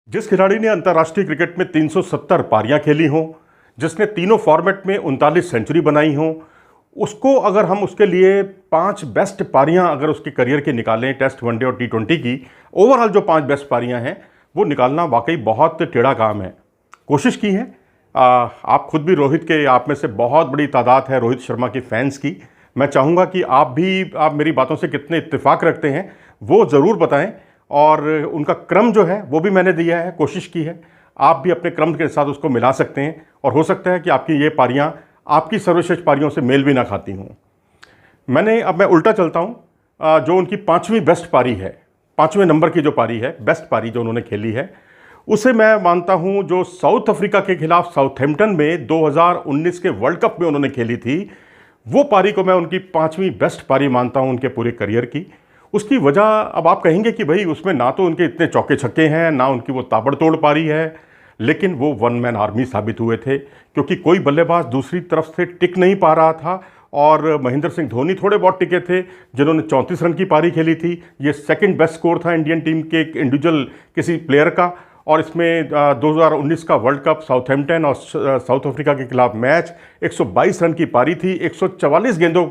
जिस खिलाड़ी ने अंतर्राष्ट्रीय क्रिकेट में 370 पारियां खेली हों, जिसने तीनों फॉर्मेट में 39 सेंचुरी बनाई हों, उसको अगर हम उसके लिए 5 बेस्ट पारियां अगर उसके करियर की निकालें, टेस्ट, वनडे और टी20 की ओवरऑल जो 5 बेस्ट पारियां हैं, वो निकालना वाकई बहुत टेढ़ा काम है। कोशिश की है। आप खुद भी रोहित के, आप में से बहुत बड़ी तादाद है रोहित शर्मा की फैंस की। मैं चाहूँगा कि आप मेरी बातों से कितने इत्तेफाक रखते हैं वो ज़रूर बताएं, और उनका क्रम जो है वो भी मैंने दिया है, कोशिश की है। आप भी अपने क्रम के साथ उसको मिला सकते हैं और हो सकता है कि आपकी ये पारियां आपकी सर्वश्रेष्ठ पारियों से मेल भी ना खाती हों। अब मैं उल्टा चलता हूं। जो उनकी 5वीं बेस्ट पारी है, 5वें नंबर की जो पारी है, बेस्ट पारी जो उन्होंने खेली है, उसे मैं मानता हूं जो साउथ अफ्रीका के खिलाफ साउथहैम्पटन में 2019 के वर्ल्ड कप में उन्होंने खेली थी, वो पारी को मैं उनकी 5वीं बेस्ट पारी मानता हूं उनके पूरे करियर की। उसकी वजह, अब आप कहेंगे कि भाई उसमें ना तो उनके इतने चौके छक्के हैं, ना उनकी वो ताबड़तोड़ पारी है, लेकिन वो वन मैन आर्मी साबित हुए थे, क्योंकि कोई बल्लेबाज दूसरी तरफ से टिक नहीं पा रहा था। और महेंद्र सिंह धोनी थोड़े बहुत टिके थे, जिन्होंने 34 रन की पारी खेली थी। ये सेकंड बेस्ट स्कोर था इंडियन टीम के इंडिविजुअल किसी प्लेयर का। और इसमें 2019 का वर्ल्ड कप, साउथहैम्पटन और साउथ अफ्रीका के खिलाफ मैच, 122 रन की पारी थी। 144 गेंदों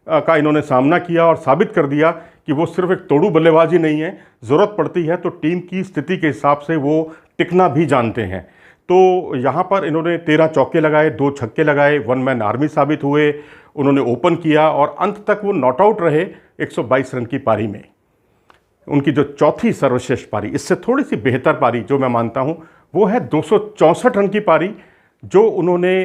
का इन्होंने सामना किया और साबित कर दिया कि वो सिर्फ एक तोड़ू बल्लेबाज ही नहीं है, ज़रूरत पड़ती है तो टीम की स्थिति के हिसाब से वो टिकना भी जानते हैं। तो यहाँ पर इन्होंने 13 चौके लगाए, 2 छक्के लगाए, वन मैन आर्मी साबित हुए। उन्होंने ओपन किया और अंत तक वो नॉट आउट रहे 122 रन की पारी में। उनकी जो चौथी सर्वश्रेष्ठ पारी, इससे थोड़ी सी बेहतर पारी जो मैं मानता हूँ, वो है 264 रन की पारी जो उन्होंने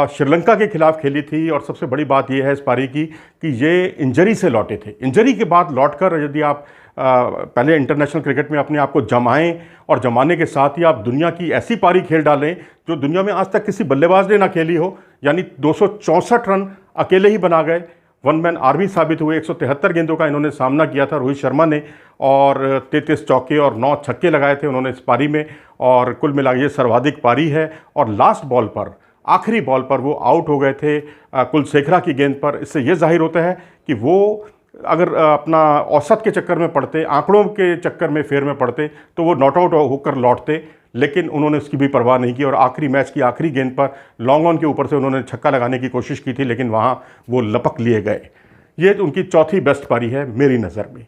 श्रीलंका के खिलाफ खेली थी। और सबसे बड़ी बात यह है इस पारी की कि ये इंजरी से लौटे थे। इंजरी के बाद लौटकर यदि आप पहले इंटरनेशनल क्रिकेट में अपने आप को जमाएं, और जमाने के साथ ही आप दुनिया की ऐसी पारी खेल डालें जो दुनिया में आज तक किसी बल्लेबाज ने ना खेली हो, यानी 264 रन अकेले ही बना गए, वन मैन आर्मी साबित हुए। 173 गेंदों का इन्होंने सामना किया था रोहित शर्मा ने, और 33 चौके और 9 छक्के लगाए थे उन्होंने इस पारी में। और कुल मिला ये सर्वाधिक पारी है। और लास्ट बॉल पर, आखिरी बॉल पर वो आउट हो गए थे कुलशेखरा की गेंद पर। इससे ये जाहिर होता है कि वो अगर अपना औसत के चक्कर में पड़ते, आंकड़ों के चक्कर में फेर में पड़ते, तो वो नॉट आउट होकर लौटते, लेकिन उन्होंने उसकी भी परवाह नहीं की। और आखिरी मैच की आखिरी गेंद पर लॉन्ग ऑन के ऊपर से उन्होंने छक्का लगाने की कोशिश की थी, लेकिन वहाँ वो लपक लिए गए। ये उनकी चौथी बेस्ट पारी है मेरी नज़र में।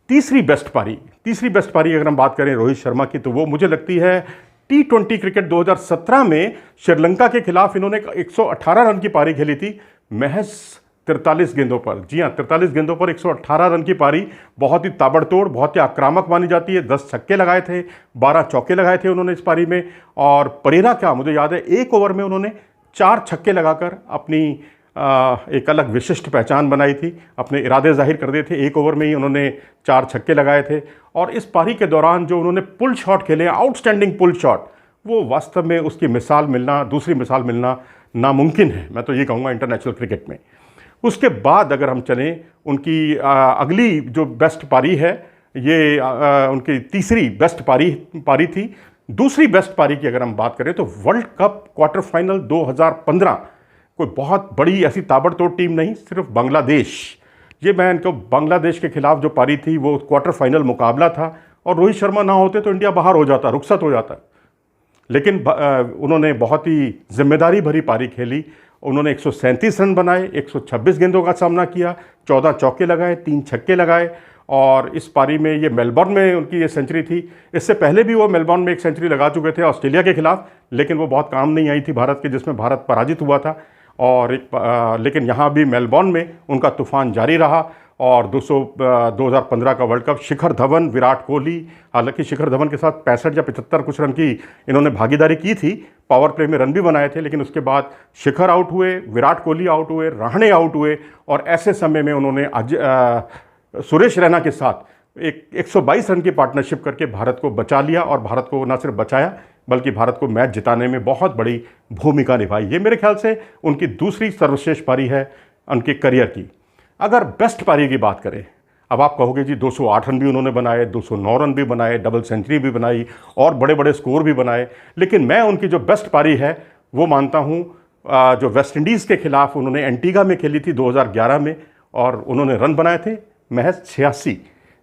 तीसरी बेस्ट पारी अगर हम बात करें रोहित शर्मा की, तो वो मुझे लगती है टी20 क्रिकेट 2017 में श्रीलंका के खिलाफ इन्होंने 118 रन की पारी खेली थी, महज 43 गेंदों पर। जी हाँ, 43 गेंदों पर 118 रन की पारी बहुत ही ताबड़तोड़, बहुत ही आक्रामक मानी जाती है। 10 छक्के लगाए थे, 12 चौके लगाए थे उन्होंने इस पारी में। और परेरा क्या, मुझे याद है 1 ओवर में उन्होंने 4 छक्के लगाकर अपनी एक अलग विशिष्ट पहचान बनाई थी, अपने इरादे जाहिर कर दिए थे। 1 ओवर में ही उन्होंने 4 छक्के लगाए थे। और इस पारी के दौरान जो उन्होंने पुल शॉट खेले, आउटस्टैंडिंग पुल शॉट, वो वास्तव में उसकी दूसरी मिसाल मिलना नामुमकिन है, मैं तो ये कहूँगा इंटरनेशनल क्रिकेट में। उसके बाद अगर हम चलें, उनकी अगली जो बेस्ट पारी है, ये उनकी तीसरी बेस्ट पारी थी। दूसरी बेस्ट पारी की अगर हम बात करें तो वर्ल्ड कप क्वार्टर फाइनल 2015, कोई बहुत बड़ी ऐसी ताबड़तोड़ टीम नहीं, सिर्फ बांग्लादेश। ये मैं इनको बांग्लादेश के खिलाफ जो पारी थी वो क्वार्टर फाइनल मुकाबला था, और रोहित शर्मा ना होते तो इंडिया बाहर हो जाता, रुखसत हो जाता। लेकिन उन्होंने बहुत ही जिम्मेदारी भरी पारी खेली। उन्होंने 137 रन बनाए, 126 गेंदों का सामना किया, 14 चौके लगाए, 3 छक्के लगाए। और इस पारी में ये मेलबर्न में उनकी ये सेंचुरी थी। इससे पहले भी वो मेलबर्न में एक सेंचुरी लगा चुके थे ऑस्ट्रेलिया के खिलाफ, लेकिन वो बहुत काम नहीं आई थी भारत के, जिसमें भारत पराजित हुआ था। और लेकिन यहाँ भी मेलबर्न में उनका तूफान जारी रहा। और 2015 का वर्ल्ड कप, शिखर धवन, विराट कोहली, हालांकि शिखर धवन के साथ 65 या 75 कुछ रन की इन्होंने भागीदारी की थी, पावर प्ले में रन भी बनाए थे, लेकिन उसके बाद शिखर आउट हुए, विराट कोहली आउट हुए, रहाणे आउट हुए। और ऐसे समय में उन्होंने सुरेश रैना के साथ एक 122 रन की पार्टनरशिप करके भारत को बचा लिया, और भारत को न सिर्फ बचाया बल्कि भारत को मैच जिताने में बहुत बड़ी भूमिका निभाई। ये मेरे ख्याल से उनकी दूसरी सर्वश्रेष्ठ पारी है उनके करियर की। अगर बेस्ट पारी की बात करें, अब आप कहोगे जी 208 रन भी उन्होंने बनाए, 209 रन भी बनाए, डबल सेंचुरी भी बनाई, और बड़े बड़े स्कोर भी बनाए, लेकिन मैं उनकी जो बेस्ट पारी है वो मानता हूँ जो वेस्ट इंडीज़ के खिलाफ उन्होंने एंटीगा में खेली थी 2011 में, और उन्होंने रन बनाए थे महज 86।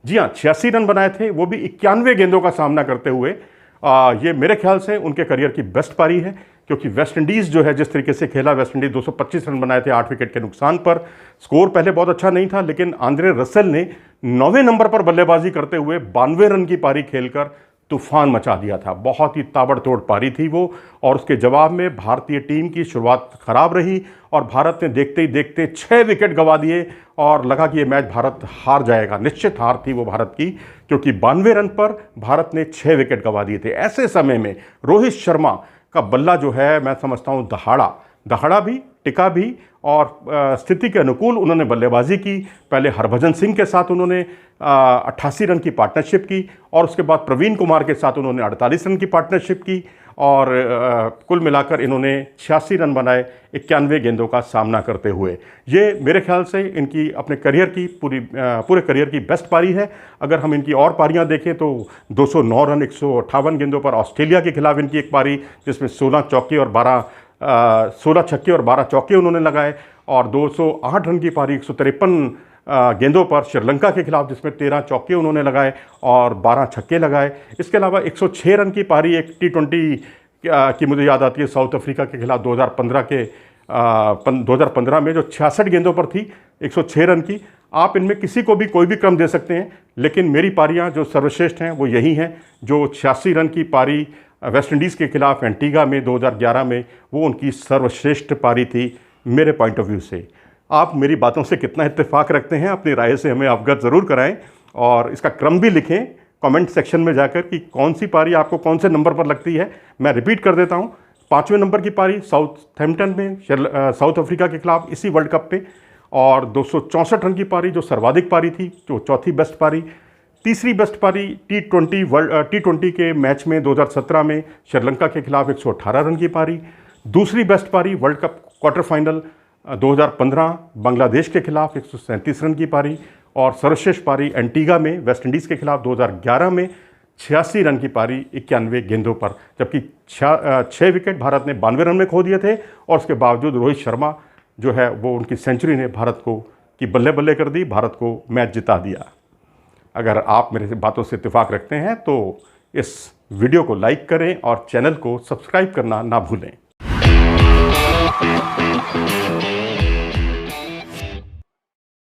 जी हाँ, 86 रन बनाए थे, वो भी 91 गेंदों का सामना करते हुए। ये मेरे ख्याल से उनके करियर की बेस्ट पारी है, क्योंकि वेस्ट इंडीज़ जो है जिस तरीके से खेला, वेस्ट इंडीज़ 225 रन बनाए थे 8 विकेट के नुकसान पर। स्कोर पहले बहुत अच्छा नहीं था, लेकिन आंद्रे रसेल ने 9वें नंबर पर बल्लेबाजी करते हुए 92 रन की पारी खेलकर तूफान मचा दिया था। बहुत ही ताबड़तोड़ पारी थी वो, और उसके जवाब में भारतीय टीम की शुरुआत खराब रही और भारत ने देखते ही देखते 6 विकेट गंवा दिए और लगा कि ये मैच भारत हार जाएगा। निश्चित हार थी वो भारत की, क्योंकि 92 रन पर भारत ने 6 विकेट गंवा दिए थे। ऐसे समय में रोहित शर्मा का बल्ला जो है, मैं समझता हूँ दहाड़ा भी, टिका भी, और स्थिति के अनुकूल उन्होंने बल्लेबाजी की। पहले हरभजन सिंह के साथ उन्होंने 88 रन की पार्टनरशिप की, और उसके बाद प्रवीण कुमार के साथ उन्होंने 48 रन की पार्टनरशिप की, और कुल मिलाकर इन्होंने 86 रन बनाए 91 गेंदों का सामना करते हुए। ये मेरे ख्याल से इनकी अपने करियर की पूरे करियर की बेस्ट पारी है। अगर हम इनकी और पारियां देखें तो 209 रन 158 गेंदों पर ऑस्ट्रेलिया के खिलाफ इनकी एक पारी, जिसमें 16 छक्के और 12 चौके उन्होंने लगाए, और 208 रन की पारी 153 गेंदों पर श्रीलंका के खिलाफ, जिसमें 13 चौके उन्होंने लगाए और 12 छक्के लगाए। इसके अलावा 106 रन की पारी एक T20 की मुझे याद आती है, साउथ अफ्रीका के खिलाफ 2015 में, जो 66 गेंदों पर थी 106 रन की। आप इनमें किसी को भी कोई भी क्रम दे सकते हैं, लेकिन मेरी पारियां जो सर्वश्रेष्ठ हैं वो यही हैं। जो 86 रन की पारी वेस्ट इंडीज़ के खिलाफ एंटीगा में 2011 में, वो उनकी सर्वश्रेष्ठ पारी थी मेरे पॉइंट ऑफ व्यू से। आप मेरी बातों से कितना इत्तेफाक रखते हैं, अपनी राय से हमें अवगत ज़रूर कराएं, और इसका क्रम भी लिखें कमेंट सेक्शन में जाकर कि कौन सी पारी आपको कौन से नंबर पर लगती है। मैं रिपीट कर देता हूँ, 5वें नंबर की पारी साउथहैम्पटन में साउथ अफ्रीका के खिलाफ इसी वर्ल्ड कप पे, और 264 रन की पारी जो सर्वाधिक पारी थी, जो चौथी बेस्ट पारी। तीसरी बेस्ट पारी T20 के मैच में 2017 में श्रीलंका के खिलाफ 118 रन की पारी। दूसरी बेस्ट पारी world cup quarter final 2015 Bangladesh के खिलाफ 137 रन की पारी, और सर्वश्रेष्ठ पारी एंटीगा में वेस्ट इंडीज़ के खिलाफ 2011 में 86 रन की पारी 91 गेंदों पर, जबकि 6 विकेट भारत ने 92 रन में खो दिए थे, और उसके बावजूद रोहित शर्मा जो है वो उनकी सेंचुरी ने भारत को की बल्ले बल्ले कर दी, भारत को मैच जिता दिया। अगर आप मेरे बातों से इत्तेफाक रखते हैं तो इस वीडियो को लाइक करें और चैनल को सब्सक्राइब करना ना भूलें।